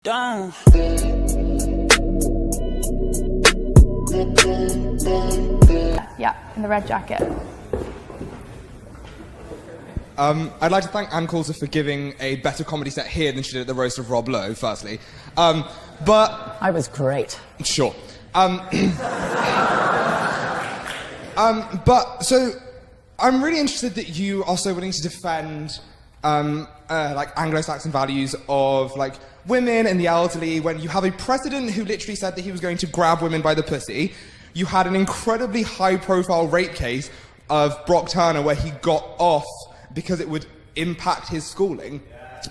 Down. Yeah, in the red jacket. I'd like to thank Ann Coulter for giving a better comedy set here than she did at the roast of Rob Lowe, firstly. But... I was great. Sure. But, so, I'm really interested that you are so willing to defend, like, Anglo-Saxon values of, like, women and the elderly when you have a president who literally said that he was going to grab women by the pussy. You had an incredibly high-profile rape case of Brock Turner where he got off because it would impact his schooling.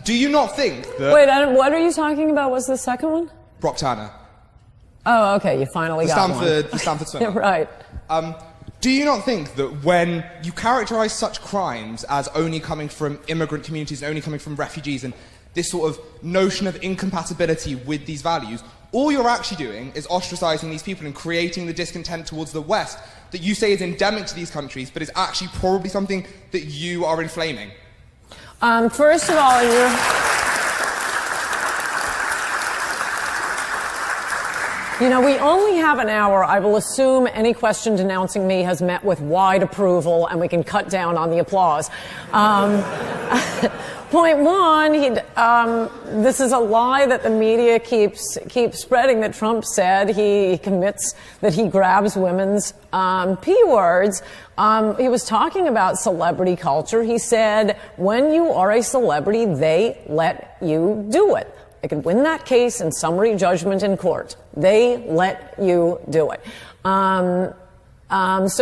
Do you not think that... Wait, what are you talking about? What's the second one? Brock Turner. Oh, okay, you finally got one. The Stanford swimmer. Right. Do you not think that when you characterize such crimes as only coming from immigrant communities, only coming from refugees, and this sort of notion of incompatibility with these values, all you're actually doing is ostracizing these people and creating the discontent towards the West that you say is endemic to these countries, but is actually probably something that you are inflaming? First of all, you know, we only have an hour. I will assume any question denouncing me has met with wide approval, and we can cut down on the applause. Point one, this is a lie that the media keeps spreading, that Trump said he commits, that he grabs women's P words. He was talking about celebrity culture. He said, when you are a celebrity, they let you do it. They could win that case in summary judgment in court. They let you do it. So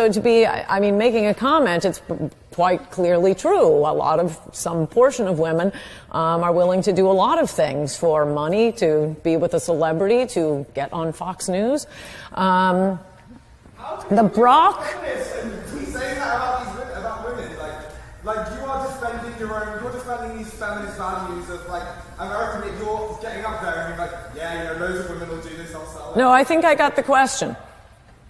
to be, I mean, making a comment, it's quite clearly true. Some portion of women are willing to do a lot of things for money, to be with a celebrity, to get on Fox News. The Brock... He's saying that about women. Like you are defending you're defending these feminist values of, like, American, that you're getting up there and being like, yeah, you know, loads of women will do this also. No, I think I got the question.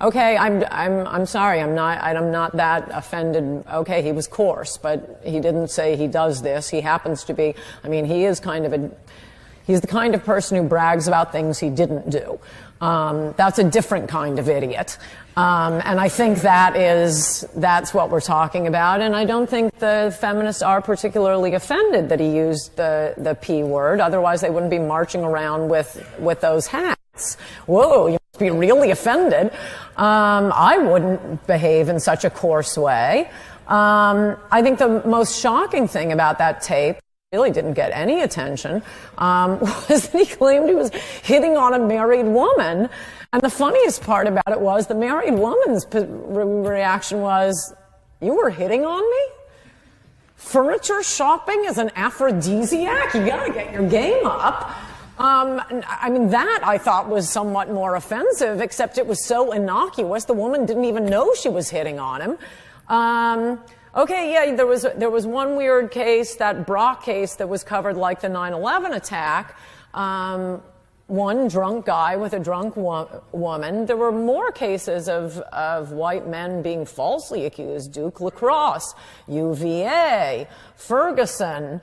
Okay, I'm sorry, I'm not that offended. Okay, he was coarse, but he didn't say he does this. He happens to be, I mean, he's the kind of person who brags about things he didn't do. That's a different kind of idiot. And I think that's what we're talking about. And I don't think the feminists are particularly offended that he used the P word. Otherwise, they wouldn't be marching around with those hats. Whoa, you must be really offended. I wouldn't behave in such a coarse way. I think the most shocking thing about that tape really didn't get any attention, was that he claimed he was hitting on a married woman. And the funniest part about it was the married woman's reaction was, you were hitting on me? Furniture shopping is an aphrodisiac? You gotta get your game up. I mean, that I thought was somewhat more offensive, except it was so innocuous, the woman didn't even know she was hitting on him. Okay, yeah, there was one weird case, that Brock case that was covered like the 9/11 attack. One drunk guy with a drunk woman. There were more cases of white men being falsely accused. Duke Lacrosse, UVA, Ferguson.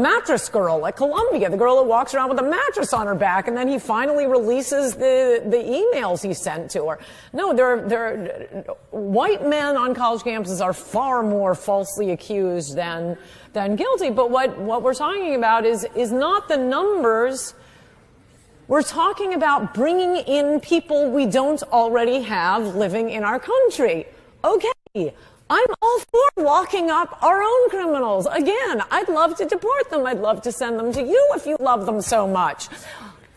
Mattress Girl at Columbia, the girl that walks around with a mattress on her back, and then he finally releases the emails he sent to her. No, white men on college campuses are far more falsely accused than guilty. But what we're talking about is not the numbers. We're talking about bringing in people we don't already have living in our country. Okay. I'm all for locking up our own criminals. Again, I'd love to deport them. I'd love to send them to you if you love them so much.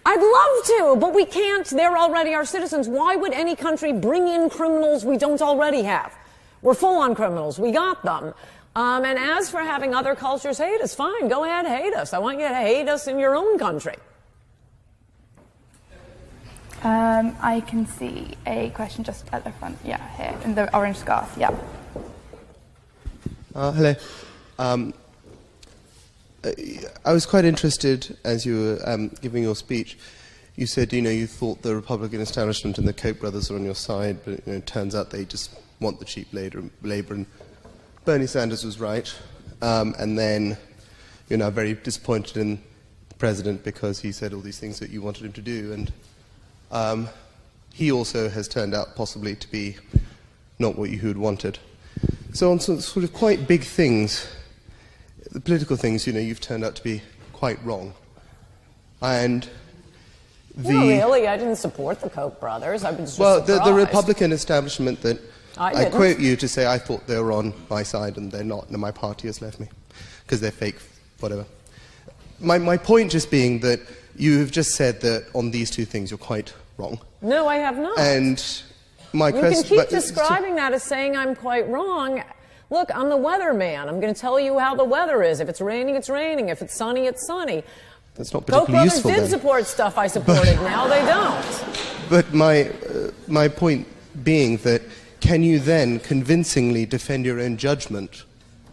I'd love to, but we can't. They're already our citizens. Why would any country bring in criminals we don't already have? We're full on criminals. We got them. And as for having other cultures hate us, fine, go ahead, hate us. I want you to hate us in your own country. I can see a question just at the front. Yeah, here, in the orange scarf. Yeah. Hello. I was quite interested, as you were giving your speech, you said, you thought the Republican establishment and the Koch brothers are on your side, but it turns out they just want the cheap labor, and Bernie Sanders was right. And then you're now very disappointed in president because he said all these things that you wanted him to do, and he also has turned out possibly to be not what you had wanted. So on sort of quite big things, the political things, you've turned out to be quite wrong. And no, really, I didn't support the Koch brothers. I was just the Republican establishment that I didn't. quote you to say I thought they were on my side and they're not, and my party has left me because they're fake, whatever. My point just being that you have just said that on these two things you're quite wrong. No, I have not. And my you can keep describing that as saying I'm quite wrong. Look, I'm the weatherman. I'm going to tell you how the weather is. If it's raining, it's raining. If it's sunny, it's sunny. That's not particularly useful. Koch brothers did support stuff I supported. Now they don't. But my point being that can you then convincingly defend your own judgment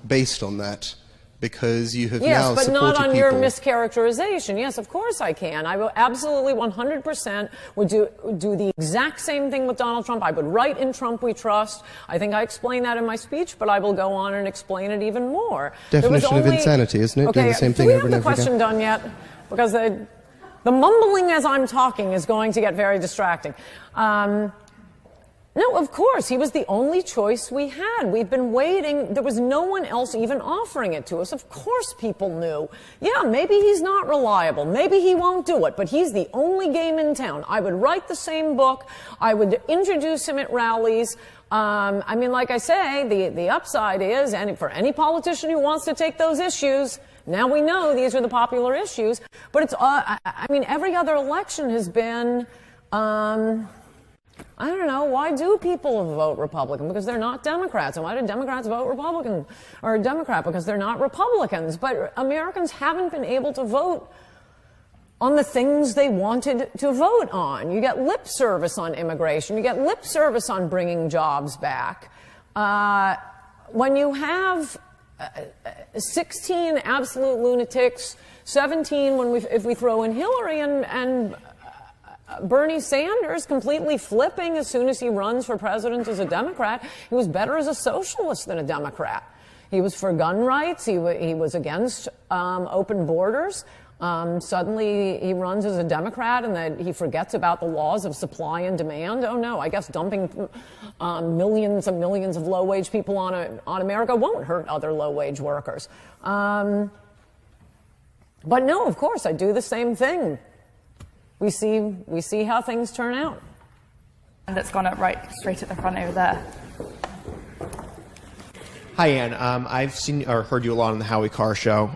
based on that? Because you have now supported people. Yes, but not on your mischaracterization. Yes, of course I can. I will absolutely 100% would do the exact same thing with Donald Trump. I would write in Trump We Trust. I think I explained that in my speech, but I will go on and explain it even more. Definition of insanity, isn't it? Okay, doing the same thing do we over have and the over question again? done yet? Because the mumbling as I'm talking is going to get very distracting. No, of course. He was the only choice we had. We've been waiting. There was no one else even offering it to us. Of course people knew. Yeah, maybe he's not reliable. Maybe he won't do it. But he's the only game in town. I would write the same book. I would introduce him at rallies. I mean, like I say, the upside is, and for any politician who wants to take those issues, now we know these are the popular issues. But it's, I mean, every other election has been, I don't know, why do people vote Republican? Because they're not Democrats. And why do Democrats vote Republican or Democrat? Because they're not Republicans. But Americans haven't been able to vote on the things they wanted to vote on. You get lip service on immigration. You get lip service on bringing jobs back. When you have 16 absolute lunatics, 17 if we throw in Hillary and Bernie Sanders completely flipping as soon as he runs for president as a Democrat. He was better as a socialist than a Democrat. He was for gun rights. He was against open borders. Suddenly he runs as a Democrat and then he forgets about the laws of supply and demand. Oh no, I guess dumping millions and millions of low-wage people on America won't hurt other low-wage workers. But no, of course, I do the same thing. We see how things turn out. And it's gone up right straight at the front over there. Hi, Ann. I've seen or heard you a lot on the Howie Carr show,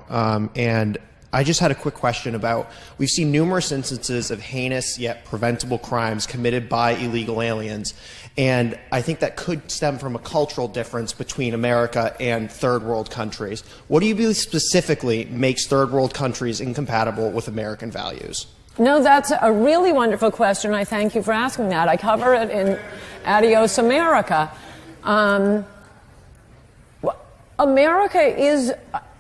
and I just had a quick question about, we've seen numerous instances of heinous yet preventable crimes committed by illegal aliens, and I think that could stem from a cultural difference between America and third world countries. What do you believe specifically makes third world countries incompatible with American values? No, that's a really wonderful question. I thank you for asking that. I cover it in Adios America. America is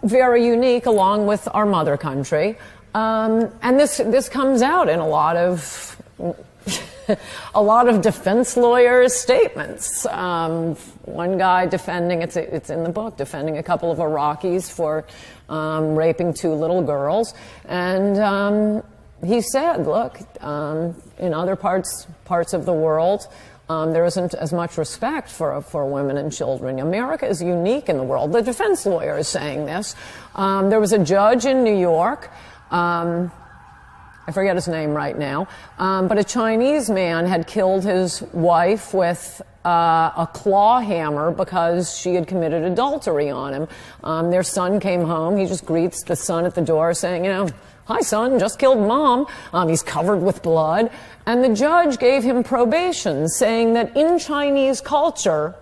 very unique along with our mother country. And this comes out in a lot of defense lawyers' statements. One guy defending, it's in the book, defending a couple of Iraqis for raping 2 little girls. And he said, look, in other parts of the world, there isn't as much respect for women and children. America is unique in the world. The defense lawyer is saying this. There was a judge in New York, I forget his name right now, but a Chinese man had killed his wife with a claw hammer because she had committed adultery on him. Their son came home. He just greets the son at the door saying, you know, hi, son, just killed mom. He's covered with blood. And the judge gave him probation, saying that in Chinese culture,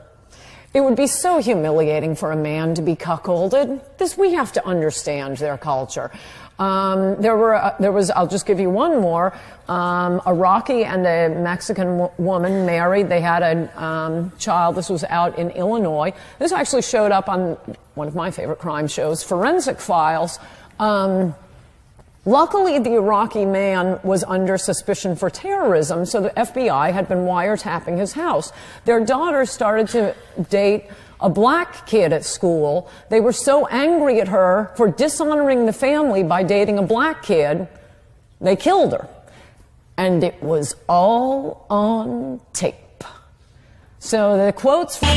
it would be so humiliating for a man to be cuckolded. We have to understand their culture. There was, I'll just give you one more, a Rocky and a Mexican woman married. They had a child. This was out in Illinois. This actually showed up on one of my favorite crime shows, Forensic Files. Luckily, the Iraqi man was under suspicion for terrorism, so the FBI had been wiretapping his house. Their daughter started to date a black kid at school. They were so angry at her for dishonoring the family by dating a black kid, they killed her. And it was all on tape. So the quotes from